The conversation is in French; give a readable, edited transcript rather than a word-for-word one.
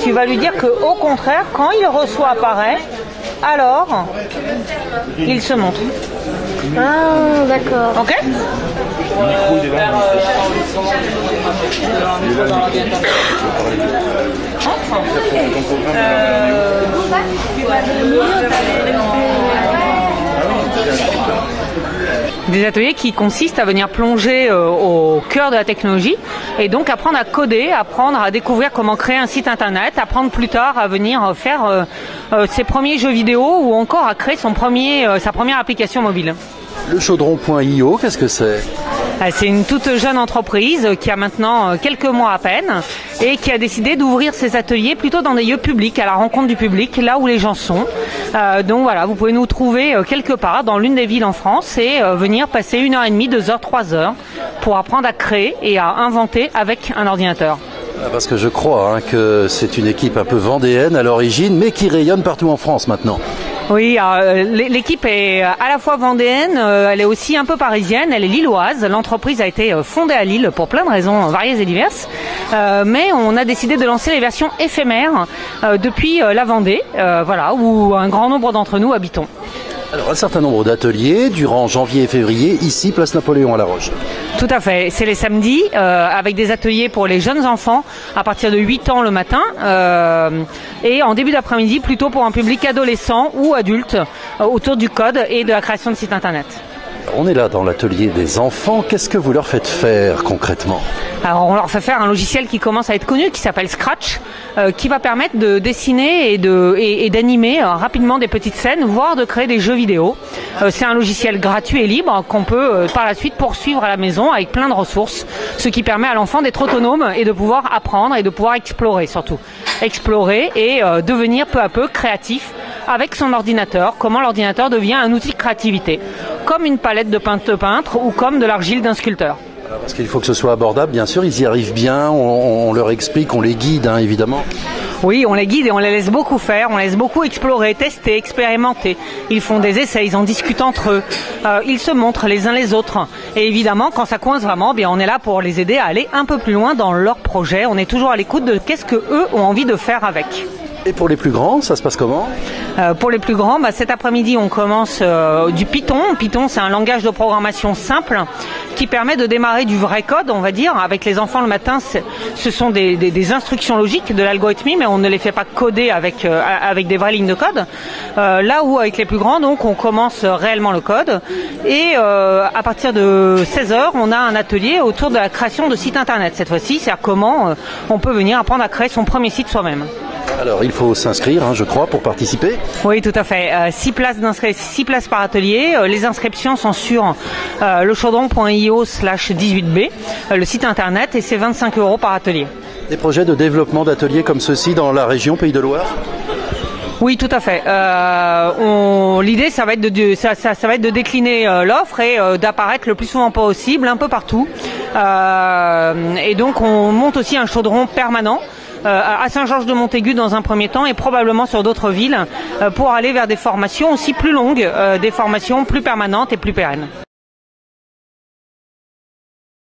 tu vas lui dire qu'au contraire, quand il reçoit appareil, alors il se montre. Ah, d'accord. Ok? Des ateliers qui consistent à venir plonger au cœur de la technologie et donc apprendre à coder, apprendre à découvrir comment créer un site internet, apprendre plus tard à venir faire ses premiers jeux vidéo ou encore à créer sa première application mobile. Le chaudron.io, qu'est-ce que c'est? C'est une toute jeune entreprise qui a maintenant quelques mois à peine et qui a décidé d'ouvrir ses ateliers plutôt dans des lieux publics, à la rencontre du public, là où les gens sont. Donc voilà, vous pouvez nous trouver quelque part dans l'une des villes en France et venir passer 1h30, 2h, 3h pour apprendre à créer et à inventer avec un ordinateur. Parce que je crois que c'est une équipe un peu vendéenne à l'origine, mais qui rayonne partout en France maintenant. Oui, l'équipe est à la fois vendéenne, elle est aussi un peu parisienne, elle est lilloise. L'entreprise a été fondée à Lille pour plein de raisons variées et diverses, mais on a décidé de lancer les versions éphémères depuis la Vendée, voilà, où un grand nombre d'entre nous habitons. Alors un certain nombre d'ateliers durant janvier et février, ici, place Napoléon à La Roche. Tout à fait, c'est les samedis avec des ateliers pour les jeunes enfants à partir de 8 ans le matin et en début d'après-midi plutôt pour un public adolescent ou adulte autour du code et de la création de sites internet. On est là dans l'atelier des enfants, qu'est-ce que vous leur faites faire concrètement? Alors on leur fait faire un logiciel qui commence à être connu, qui s'appelle Scratch, qui va permettre de dessiner et d'animer rapidement des petites scènes, voire de créer des jeux vidéo. C'est un logiciel gratuit et libre qu'on peut par la suite poursuivre à la maison avec plein de ressources, ce qui permet à l'enfant d'être autonome et de pouvoir apprendre et de pouvoir explorer surtout. Explorer et devenir peu à peu créatif avec son ordinateur, comment l'ordinateur devient un outil de créativité, comme une palette de peintre ou comme de l'argile d'un sculpteur. Parce qu'il faut que ce soit abordable, bien sûr, ils y arrivent bien, on leur explique, on les guide, évidemment. Oui, on les guide et on les laisse beaucoup faire, on les laisse beaucoup explorer, tester, expérimenter. Ils font des essais, ils en discutent entre eux, ils se montrent les uns les autres. Et évidemment, quand ça coince vraiment, bien on est là pour les aider à aller un peu plus loin dans leur projet. On est toujours à l'écoute de qu'est-ce que eux ont envie de faire avec. Et pour les plus grands, ça se passe comment? Pour les plus grands, cet après-midi, on commence du Python. Python, c'est un langage de programmation simple qui permet de démarrer du vrai code, on va dire. Avec les enfants le matin, ce sont des instructions logiques de l'algorithmie, mais on ne les fait pas coder avec des vraies lignes de code. Là où avec les plus grands, donc, on commence réellement le code. Et à partir de 16h, on a un atelier autour de la création de sites internet. Cette fois-ci, c'est comment on peut venir apprendre à créer son premier site soi-même. Alors, il faut s'inscrire, je crois, pour participer. Oui, tout à fait. 6 places par atelier. Les inscriptions sont sur lechaudron.io/18b, le site internet, et c'est 25 € par atelier. Des projets de développement d'ateliers comme ceux-ci dans la région Pays de Loire? Oui, tout à fait. L'idée, ça va être de décliner l'offre et d'apparaître le plus souvent possible, un peu partout. Et donc, on monte aussi un chaudron permanent à Saint-Georges-de-Montaigu dans un premier temps et probablement sur d'autres villes pour aller vers des formations aussi plus longues, des formations plus permanentes et plus pérennes.